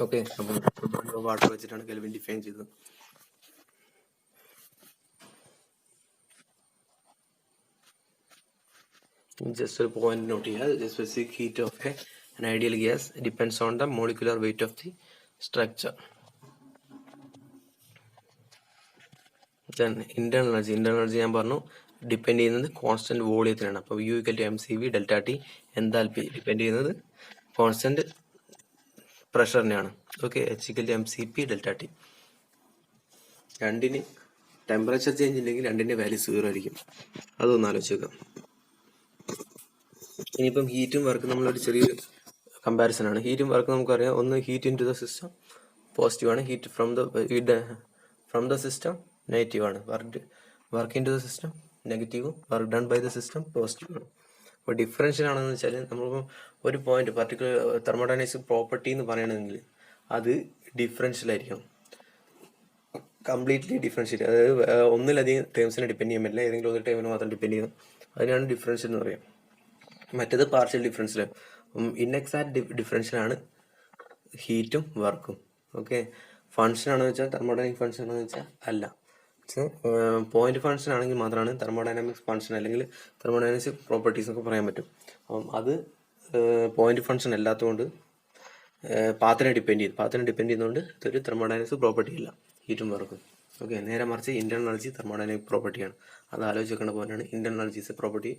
ഓക്കെ, അപ്പം ട്രിപ്പിൾ പോയിന്റ് ഓഫ് വാട്ടർ വെച്ചിട്ടാണ് കെൽവിൻ ഡിഫൈൻ ചെയ്തത്. Just a point note here, the specific heat of an ideal gas depends on the molecular weight of the structure. Then internal energy ഞാൻ പറഞ്ഞു ഡിപ്പെൻഡ് ചെയ്യുന്നത് കോൺസ്റ്റന്റ് വോളിയത്തിലാണ്. അപ്പോൾ U = mCV ΔT. Enthalpy depend ചെയ്യുന്നത് കോൺസ്റ്റന്റ് പ്രഷറിനെയാണ്. Okay, H = mCp ΔT. രണ്ടിന് ടെമ്പറേച്ചർ ചേഞ്ച് ഉണ്ടെങ്കിൽ രണ്ടിൻ്റെ വാല്യൂ 0 ആയിരിക്കും. അതൊന്ന് ആലോചിച്ച് നോക്കാം. ഇനിയിപ്പം ഹീറ്റും വർക്കും നമ്മളൊരു ചെറിയൊരു കമ്പാരിസൺ ആണ്. ഹീറ്റും വർക്ക് നമുക്കറിയാം, ഒന്ന് heat into the system positive ആണ്, heat from the system negative ആണ്. Work into the system നെഗറ്റീവും work done by the system positive ആണ്. അപ്പോൾ ഡിഫറൻഷ്യൽ ആണെന്ന് വെച്ചാൽ നമ്മളിപ്പോൾ ഒരു പോയിന്റ് പർട്ടിക്കുലർ തെർമോഡൈനാമിക്സ് പ്രോപ്പർട്ടി എന്ന് പറയണമെങ്കിൽ അത് ഡിഫറൻഷ്യൽ ആയിരിക്കണം, കംപ്ലീറ്റ്ലി ഡിഫറൻഷ്യൽ. അതായത് ഒന്നിലധികം ടേംസിനെ ഡിപ്പെൻഡ് ചെയ്യാൻ പറ്റില്ല, ഏതെങ്കിലും ഒരു ടേമിന് മാത്രം ഡിപ്പെൻഡ് ചെയ്യണം. അതിനാണ് ഡിഫറൻഷ്യൽ എന്ന് പറയാം. മറ്റേത് പാർഷ്യൽ ഡിഫറൻഷ്യൽ. ഇൻഎക്സാക്ട് ഡിഫറൻഷ്യലാണ് ഹീറ്റും വർക്കും. ഓക്കെ, ഫങ്ഷൻ ആണെന്ന് വെച്ചാൽ തെർമോഡൈനാമിക് ഫങ്ഷൻ ആണെന്ന് വെച്ചാൽ അല്ല. പോയിന്റ് ഫങ്ഷൻ ആണെങ്കിൽ മാത്രമാണ് തെർമോഡൈനാമിക്സ് ഫങ്ഷൻ അല്ലെങ്കിൽ തെർമോഡൈനാമിക്സ് പ്രോപ്പർട്ടീസ് ഒക്കെ പറയാൻ പറ്റും. അപ്പം അത് പോയിന്റ് ഫങ്ഷൻ അല്ലാത്തതുകൊണ്ട് പാത്തിനെ ഡിപ്പെൻഡ് ചെയ്യുന്നതുകൊണ്ട് ഇതൊരു തെർമോഡൈനാമിക്സ് പ്രോപ്പർട്ടി അല്ല, ഹീറ്റും വർക്കും. ഓക്കെ, നേരെ മറിച്ച് ഇന്റേണൽ എനർജി തെർമോഡൈനാമിക് പ്രോപ്പർട്ടിയാണ്. അത് ആലോചിക്കേണ്ട പോയിന്റാണ്. Internal energy is a property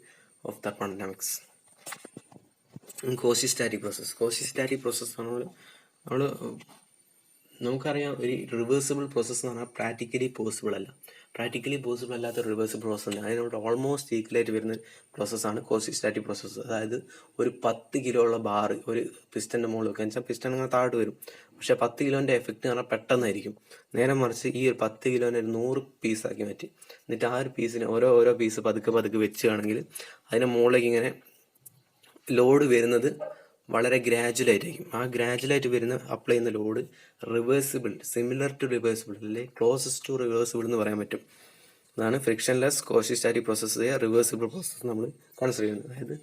of thermodynamics. Quasistatic process ആണ് നമ്മൾ നമുക്കറിയാം. ഒരു റിവേഴ്സിബിൾ പ്രോസസ്സ് എന്ന് പറഞ്ഞാൽ പ്രാക്ടിക്കലി പോസിബിൾ അല്ലാത്ത റിവേഴ്സിബിൾ പ്രോസസ്സ് ഉണ്ട്. അതിനോട് ഓൾമോസ്റ്റ് ഈക്വലായിട്ട് വരുന്ന പ്രോസസ്സാണ് കോസിസ്റ്റാറ്റിക് പ്രോസസ്സ്. അതായത് ഒരു 10 കിലോ ഉള്ള ബാർ ഒരു പിസ്റ്റൻ്റെ മുകളിൽ വെക്കുക വെച്ചാൽ പിസ്റ്റൺ അങ്ങനെ താഴോട്ട് വരും. പക്ഷേ 10 കിലോൻ്റെ എഫക്റ്റ് എന്ന് പറഞ്ഞാൽ പെട്ടെന്നായിരിക്കും. നേരെ മറിച്ച് ഈ ഒരു 10 കിലോനെ 100 പീസാക്കി മാറ്റി, എന്നിട്ട് ആ ഒരു പീസിനെ ഓരോ പീസ് പതുക്കെ വെച്ചുകയാണെങ്കിൽ അതിൻ്റെ മുകളിലേക്ക് ഇങ്ങനെ ലോഡ് വരുന്നത് വളരെ ഗ്രാജുവലായിട്ടായിരിക്കും. ആ ഗ്രാജുവലായിട്ട് വരുന്ന അപ്ലൈ ചെയ്യുന്ന load reversible, similar two reversible അല്ലെ ക്ലോസസ്റ്റ് ടു റിവേഴ്സിബിൾ എന്ന് പറയാൻ പറ്റും. അതാണ് ഫ്രിക്ഷൻലെസ് കോസിസ്റ്റാറ്റിക് പ്രോസസ്സ് റിവേഴ്സിബിൾ പ്രോസസ്സ് നമ്മൾ കൺസിഡർ ചെയ്യുന്നത്. അതായത്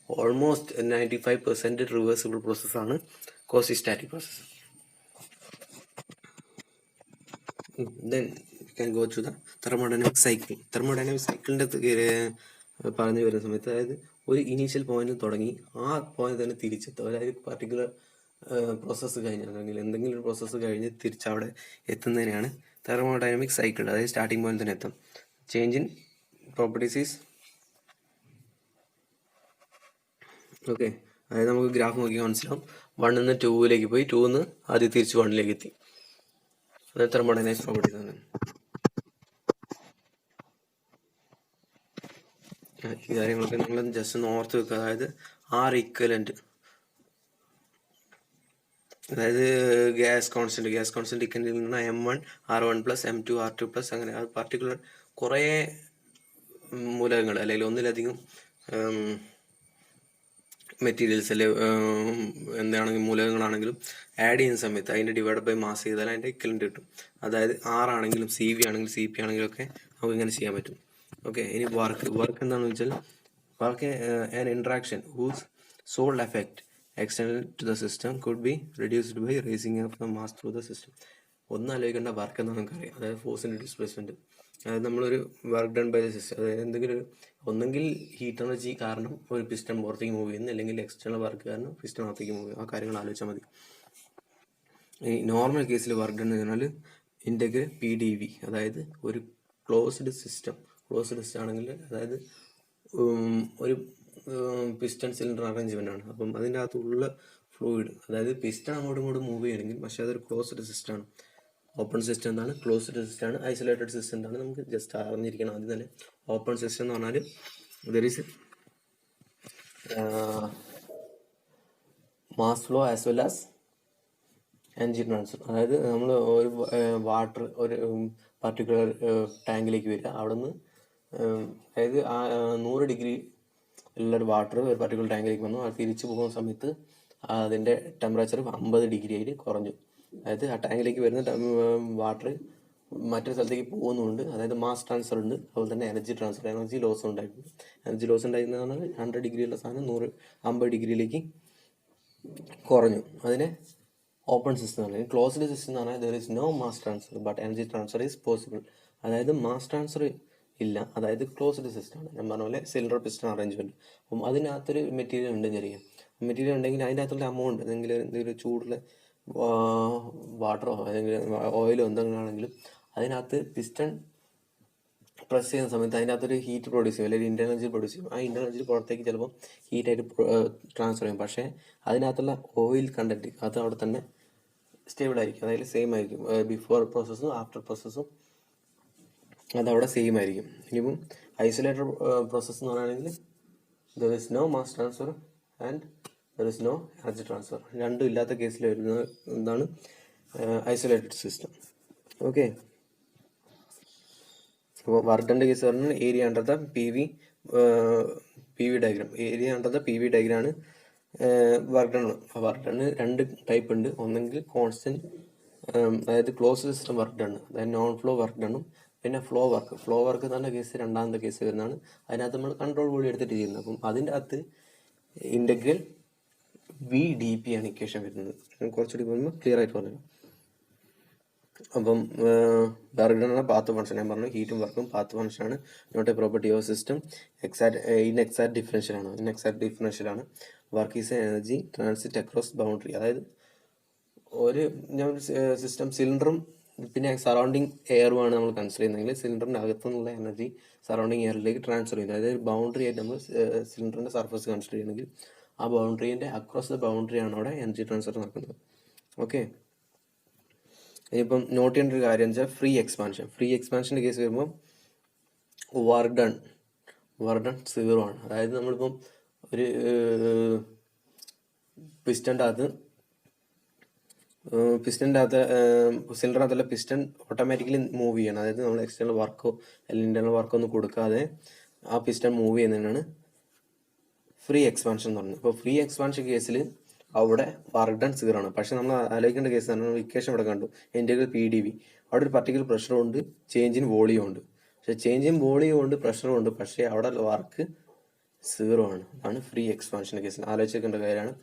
ഓൾമോസ്റ്റ് 95% റിവേഴ്സിബിൾ പ്രോസസ്സാണ് കോസിസ്റ്റാറ്റിക് process. then we can go to the thermodynamic cycle. Thermodynamic cycle പറഞ്ഞു വരുന്ന സമയത്ത് അതായത് ഒരു ഇനീഷ്യൽ പോയിന്റ് തുടങ്ങി ആ പോയിന്റ് തന്നെ തിരിച്ചെത്തും. അതായത് പർട്ടിക്കുലർ പ്രോസസ്സ് കഴിഞ്ഞാണെങ്കിൽ എന്തെങ്കിലും ഒരു പ്രോസസ്സ് കഴിഞ്ഞ് തിരിച്ചവിടെ എത്തുന്നതിനെയാണ് തെർമോഡൈനാമിക് സൈക്കിൾ. അതായത് സ്റ്റാർട്ടിംഗ് പോയിന്റ് തന്നെ എത്തും. Change in properties is okay. അതായത് നമുക്ക് ഗ്രാഫ് നോക്കിയാൽ മനസ്സിലാവും. 1 നിന്ന് 2 പോയി 2 നിന്ന് ആദ്യം തിരിച്ച് 1 എത്തി. അതായത് തെർമോഡൈനാമിക് പ്രോപ്പർട്ടീസ് ആണ്. ഈ കാര്യങ്ങളൊക്കെ നിങ്ങൾ ജസ്റ്റ് ഒന്ന് ഓർത്ത് വെക്കുക. അതായത് ആർ ഈക്വലന്റ്, അതായത് ഗ്യാസ് കോൺസ്റ്റന്റ് ഇക്വലിൽ നിന്ന് M1 R1 plus M2 R2 plus അങ്ങനെ അത് പർട്ടിക്കുലർ കുറേ മൂലകങ്ങൾ അല്ലെങ്കിൽ ഒന്നിലധികം മെറ്റീരിയൽസ് അല്ലെ എന്താണെങ്കിൽ മൂലകങ്ങളാണെങ്കിലും ആഡ് ചെയ്യുന്ന സമയത്ത് അതിൻ്റെ ഡിവൈഡ് ബൈ മാസ് ചെയ്താൽ അതിൻ്റെ ഇക്വലന്റ് കിട്ടും. അതായത് R ആണെങ്കിലും CV ആണെങ്കിലും CP ആണെങ്കിലും ഒക്കെ നമുക്ക് ഇങ്ങനെ ചെയ്യാൻ പറ്റും. ഓക്കെ. ഇനി വർക്ക് എന്താണെന്ന് വെച്ചാൽ work an interaction whose sole effect external to the system could be reduced by raising of the mass through the system. ഒന്നും ആലോചിക്കേണ്ട വർക്ക് എന്ന് നമുക്കറിയാം. അതായത് ഫോഴ്സിൻ്റെ ഡിസ്പ്ലേസ്മെൻറ്റ്. അതായത് നമ്മളൊരു work done by the system, അതായത് എന്തെങ്കിലും ഒന്നെങ്കിൽ ഹീറ്റ് എനർജി കാരണം ഒരു പിസ്റ്റൺ പുറത്തേക്ക് മൂവ് ചെയ്യുന്നു, അല്ലെങ്കിൽ എക്സ്റ്റേണൽ വർക്ക് കാരണം പിസ്റ്റൺ പുറത്തേക്ക് മൂവ് ചെയ്യും. ആ കാര്യങ്ങൾ ആലോചിച്ചാൽ മതി. ഈ നോർമൽ കേസിൽ വർക്ക് ഡൺ എന്ന് പറഞ്ഞാൽ ഇൻ്റഗ്രൽ PdV, അതായത് ഒരു ക്ലോസ്ഡ് സിസ്റ്റം ആണെങ്കിൽ അതായത് ഒരു പിസ്റ്റൺ സിലിണ്ടർ അറേഞ്ച്മെൻ്റ് ആണ്. അപ്പം അതിൻ്റെ അകത്തുള്ള ഫ്ലൂയിഡ്, അതായത് പിസ്റ്റൺ അങ്ങോട്ടും ഇങ്ങോട്ടും മൂവ് ചെയ്യണമെങ്കിൽ, പക്ഷേ അതൊരു ക്ലോസ്ഡ് സിസ്റ്റം ആണ്. ഓപ്പൺ സിസ്റ്റം എന്താണ്, ക്ലോസ്ഡ് സിസ്റ്റം ആണ്, ഐസൊലേറ്റഡ് സിസ്റ്റം എന്താണ്, നമുക്ക് ജസ്റ്റ് അറിഞ്ഞിരിക്കണം ആദ്യം തന്നെ. ഓപ്പൺ സിസ്റ്റം എന്ന് പറഞ്ഞാൽ there is mass flow as well as energy transfer. അതായത് നമ്മൾ ഒരു വാട്ടർ ഒരു പർട്ടിക്കുലർ ടാങ്കിലേക്ക് വരിക, അവിടെ നിന്ന് അതായത് 100 ഡിഗ്രി ഉള്ളൊരു വാട്ടർ ഒരു പർട്ടിക്കുലർ ടാങ്കിലേക്ക് വന്നു, അത് തിരിച്ചു പോകുന്ന സമയത്ത് അതിൻ്റെ ടെമ്പറേച്ചർ 50 ഡിഗ്രി ആയിട്ട് കുറഞ്ഞു. അതായത് ആ ടാങ്കിലേക്ക് വരുന്ന വാട്ടർ മറ്റൊരു സ്ഥലത്തേക്ക് പോകുന്നുണ്ട്. അതായത് മാസ് ട്രാൻസ്ഫർ ഉണ്ട്, അതുപോലെ തന്നെ എനർജി ട്രാൻസ്ഫർ, എനർജി ലോസ് ഉണ്ടായിട്ടുണ്ട്. എനർജി ലോസ് ഉണ്ടായിരുന്നതാണ് 100 ഡിഗ്രിയുള്ള സാധനം 50 ഡിഗ്രിയിലേക്ക് കുറഞ്ഞു. അതിനെ ഓപ്പൺ സിസ്റ്റം ആണ്. ക്ലോസ്ഡ് സിസ്റ്റം എന്ന് പറഞ്ഞാൽ there is no mass transfer but energy transfer is possible. അതായത് മാസ് ട്രാൻസ്ഫർ ഇല്ല, അതായത് ക്ലോസ്ഡ് സിസ്റ്റമാണ്. ഞാൻ പറഞ്ഞ പോലെ സിലിണ്ടർ പിസ്റ്റൺ അറേഞ്ച്മെൻറ്റ്. അപ്പം അതിനകത്തൊരു മെറ്റീരിയൽ ഉണ്ടെന്ന് അറിയാം. മെറ്റീരിയൽ ഉണ്ടെങ്കിൽ അതിൻ്റെ അകത്തുള്ള എമൗണ്ട് എന്തെങ്കിലും ചൂടുള്ള വാട്ടറോ അല്ലെങ്കിൽ ഓയിലോ എന്തെങ്കിലാണെങ്കിലും അതിനകത്ത് പിസ്റ്റൺ പ്രസ് ചെയ്യുന്ന സമയത്ത് അതിൻ്റെ അകത്തൊരു ഹീറ്റ് പ്രൊഡ്യൂസ് ചെയ്യും, അല്ലെങ്കിൽ ഇൻ്റർ എനർജി പ്രൊഡ്യൂസ് ചെയ്യും. ആ ഇൻ്റർ എനർജി പുറത്തേക്ക് ചിലപ്പോൾ ഹീറ്റായിട്ട് ട്രാൻസ്ഫർ ചെയ്യും. പക്ഷേ അതിനകത്തുള്ള ഓയിൽ കണ്ടൻറ്റ് അത് അവിടെ തന്നെ സ്റ്റേബിൾ ആയിരിക്കും, അതായത് സെയിം ആയിരിക്കും. ബിഫോർ പ്രോസസ്സും ആഫ്റ്റർ പ്രോസസ്സും അതവിടെ സെയിം ആയിരിക്കും. ഇനിയിപ്പം ഐസൊലേറ്റഡ് പ്രോസസ്സ് എന്ന് പറയുകയാണെങ്കിൽ there is no mass transfer and there is no energy transfer. രണ്ടും ഇല്ലാത്ത കേസിൽ വരുന്ന എന്താണ് ഐസൊലേറ്റഡ് സിസ്റ്റം. ഓക്കെ. അപ്പോൾ വർക്ക് ഡണ്ണിൻ്റെ കേസ് പറഞ്ഞാൽ area under the PV diagram. Area under the PV ഡയഗ്രാമാണ് work done. Work done 2 type ഉണ്ട്. ഒന്നെങ്കിൽ കോൺസ്റ്റൻറ്റ്, അതായത് ക്ലോസ് സിസ്റ്റം വർക്ക് ഡണ്ണ്, അതായത് നോൺ ഫ്ലോ വർക്ക് ഡണ്ണും, പിന്നെ ഫ്ലോ വർക്ക് എന്ന് പറഞ്ഞ കേസ് രണ്ടാമത്തെ കേസ് വരുന്നതാണ്. അതിനകത്ത് നമ്മൾ കൺട്രോൾ വോളി എടുത്തിട്ട് ചെയ്യുന്നത്. അപ്പം അതിൻ്റെ അകത്ത് ഇൻ്റഗ്രൽ VdP ആണ് ഇക്വേഷൻ വരുന്നത്. കുറച്ചുകൂടി പോകുമ്പോൾ ക്ലിയർ ആയിട്ട് പറഞ്ഞു. അപ്പം വർക്ക് ഡൺ പാത്ത് ഫംഗ്ഷൻ ഞാൻ പറഞ്ഞു, ഹീറ്റും വർക്കും പാത്ത് ഫംഗ്ഷനാണ്. Not a property of system. Inexact ഡിഫറൻഷ്യലാണ്. Work is energy transit across boundary. അതായത് ഞാൻ സിസ്റ്റം സിലിണ്ടറും പിന്നെ സറൗണ്ടിങ് എയറുമാണ് നമ്മൾ കൺസിഡർ ചെയ്യുന്നതെങ്കിൽ സിലിണ്ടറിൻ്റെ അകത്തുനിന്നുള്ള എനർജി സറൗണ്ടിങ് എയറിലേക്ക് ട്രാൻസ്ഫർ ചെയ്യുന്നത്. അതായത് ബൗണ്ടറി ആയിട്ട് നമ്മൾ സിലിണ്ടറിൻ്റെ സർഫസ് കൺസിഡർ ചെയ്യണമെങ്കിൽ ആ ബൗണ്ടറീൻ്റെ അക്രോസ് ദ ബൗണ്ടറിയാണ് അവിടെ എനർജി ട്രാൻസ്ഫർ നടക്കുന്നത്. ഓക്കെ. ഇനിയിപ്പം നോട്ട് ചെയ്യേണ്ട ഒരു കാര്യം എന്ന് വെച്ചാൽ ഫ്രീ എക്സ്പാൻഷൻ്റെ കേസ് വരുമ്പം വർക്ക് ഡൺ 0 ആണ്. അതായത് നമ്മളിപ്പം ഒരു പിസ്റ്റൻ്റെ അകത്ത് സിലിണ്ടറിനകത്തുള്ള പിസ്റ്റൺ ഓട്ടോമാറ്റിക്കലി മൂവ് ചെയ്യണം. അതായത് നമ്മൾ എക്സ്റ്റേണൽ വർക്കോ അല്ലെങ്കിൽ ഇൻറ്റേർണൽ വർക്കോ ഒന്നും കൊടുക്കാതെ ആ പിസ്റ്റൺ മൂവ് ചെയ്യുന്നതിനാണ് ഫ്രീ എക്സ്പാൻഷൻ എന്ന് പറയുന്നത്. ഇപ്പോൾ ഫ്രീ എക്സ്പാൻഷൻ കേസിൽ അവിടെ വർക്ക് ഡൺ 0 ആണ്. പക്ഷേ നമ്മൾ ആലോചിക്കേണ്ട കേസ് നമ്മൾ ഇക്വേഷൻ ഇവിടെ കണ്ടു, ഇൻ്റഗ്രൽ PdV. അവിടെ ഒരു പർട്ടിക്കുലർ പ്രഷറും ഉണ്ട്, ചേഞ്ച് ഇൻ വോളിയം ഉണ്ട്. പക്ഷേ ചേഞ്ച് ഇൻ വോളിയം ഉണ്ട്, പ്രഷറും ഉണ്ട്, പക്ഷേ അവിടെ വർക്ക് 0 ആണ്. അതാണ് ഫ്രീ എക്സ്പാൻഷൻ്റെ കേസിൽ ആലോചിക്കേണ്ട കാര്യമാണ്.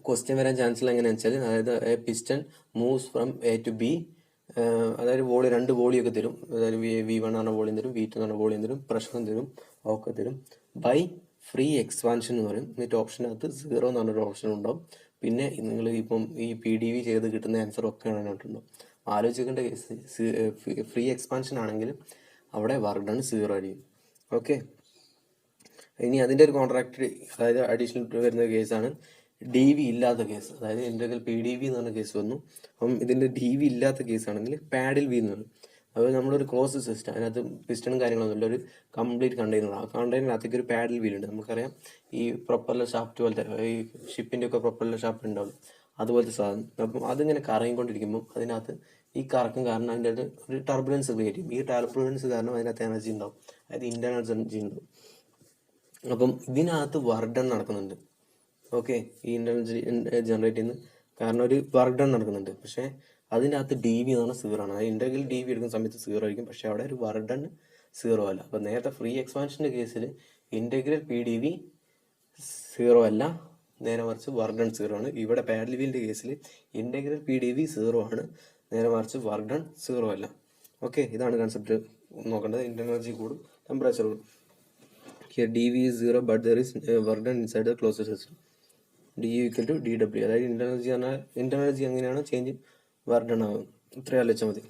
ക്വസ്റ്റ്യൻ വരാൻ ചാൻസ് ഉള്ള എങ്ങനെയാണെന്ന് വെച്ചാൽ, അതായത് piston moves from A to B അതായത് വോളി 2 വോളിയൊക്കെ തരും. അതായത് V1 എന്ന് പറഞ്ഞ വോളിയം തരും, V2 എന്ന് പറഞ്ഞ വോളിയം തരും, പ്രഷറും തരും, ഒക്കെ തരും. ബൈ ഫ്രീ എക്സ്പാൻഷൻ എന്ന് പറയും. എന്നിട്ട് ഓപ്ഷനകത്ത് 0 എന്ന് പറഞ്ഞൊരു ഓപ്ഷൻ ഉണ്ടാവും. പിന്നെ നിങ്ങൾ ഇപ്പം ഈ PDV ചെയ്ത് കിട്ടുന്ന ആൻസർ ഒക്കെ കണ്ടിട്ടുണ്ടാവും. ആലോചിക്കേണ്ട കേസ് ഫ്രീ എക്സ്പാൻഷൻ ആണെങ്കിൽ അവിടെ വർക്ക് ഡൺ 0 ആയിരിക്കും. ഓക്കെ, ഇനി അതിൻ്റെ ഒരു കോൺട്രാക്ട്, അതായത് അഡീഷണൽ വരുന്ന കേസാണ് DV ഇല്ലാത്ത കേസ്. അതായത് ഇന്റഗ്രൽ PDV എന്ന് പറഞ്ഞ കേസ് വന്നു. അപ്പം ഇതിൻ്റെ DV ഇല്ലാത്ത കേസാണെങ്കിൽ പാഡിൽ V എന്ന് പറയും. അതായത് നമ്മളൊരു ക്ലോസ് സിസ്റ്റം, അതിനകത്ത് പിസ്റ്റണും കാര്യങ്ങളൊന്നുമില്ല, ഒരു കംപ്ലീറ്റ് കണ്ടെയ്നറാണ്. ആ കണ്ടെയ്നറിനകത്തേക്ക് ഒരു പാഡിൽ വീലുണ്ട്. നമുക്കറിയാം ഈ പ്രൊപ്പല്ലർ ഷാഫ്റ്റ് പോലത്തെ ഈ ഷിപ്പിൻ്റെ ഒക്കെ പ്രൊപ്പല്ലർ ഷാഫ്റ്റ് ഉണ്ടാവും, അതുപോലത്തെ സാധനം. അപ്പം അതിങ്ങനെ കറങ്ങിക്കൊണ്ടിരിക്കുമ്പോൾ അതിനകത്ത് ഈ കറക്കം കാരണം അതിൻ്റെ അകത്ത് ഒരു ടർബുലൻസ് ക്രിയേറ്റ് ചെയ്യും. ഈ ടർബുലൻസ് കാരണം അതിനകത്ത് എനർജി ഉണ്ടാവും, അതായത് ഇന്റേണൽ എനർജി ഉണ്ടാവും. അപ്പം ഇതിനകത്ത് വർക്ക് ഡൺ നടക്കുന്നുണ്ട്. ഓക്കെ, ഈ ഇന്റർണൽ ജനറേറ്റ് ചെയ്യുന്ന കാരണം ഒരു വർക്ക് ഡൺ നടക്കുന്നുണ്ട്. പക്ഷേ അതിനകത്ത് DV എന്ന് പറഞ്ഞാൽ 0 ആണ്. അതായത് ഇന്റഗ്രൽ DV എടുക്കുന്ന സമയത്ത് 0 ആയിരിക്കും, പക്ഷേ അവിടെ ഒരു വർക്ക് ഡൺ 0 അല്ല. അപ്പം നേരത്തെ ഫ്രീ എക്സ്പാൻഷൻ്റെ കേസിൽ ഇന്റഗ്രൽ PDV 0 അല്ല, നേരെ മറിച്ച് വർക്ക് ഡൺ 0 ആണ്. ഇവിടെ പാരലൽ വീലിൻ്റെ കേസിൽ ഇന്റഗ്രൽ PDV 0 ആണ്, നേരെ മറിച്ച് വർക്ക് ഡൺ 0 അല്ല. ഓക്കെ, ഇതാണ് കൺസെപ്റ്റ് നോക്കേണ്ടത്. ഇന്റർണൽ എനർജി കൂടും, ടെമ്പറേച്ചർ കൂടും. Here DV is 0 but there is work done inside the closed system. DU equal to dW. അതായത് ഇന്റർണൽ എനർജി എങ്ങനെയാണ് ചേഞ്ച് വർക്ക് ഡൺ ആകും. ഇത്രയും ആലോചിച്ചാൽ മതി.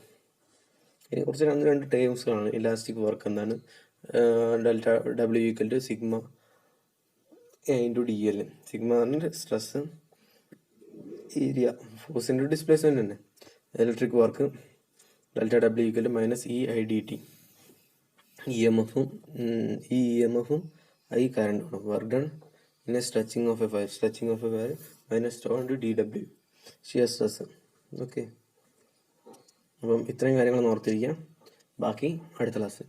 ഇനി കുറച്ച് രണ്ട് ടേംസുകളാണ്. ഇലാസ്റ്റിക് വർക്ക് എന്താണ്, delta W equal to sigma into DL. Sigma പറഞ്ഞാൽ stress, area, force into displacement തന്നെ. Electric work delta W equal to minus EIdt. EMFും I കറണ്ടാണ്. വർക്ക് ഡൺ പിന്നെ stretching of a fire minus tau into DW shear stress. Okay, അപ്പം ഇത്രയും കാര്യങ്ങൾ ഓർത്തിരിക്കാം. ബാക്കി അടുത്ത ക്ലാസ്.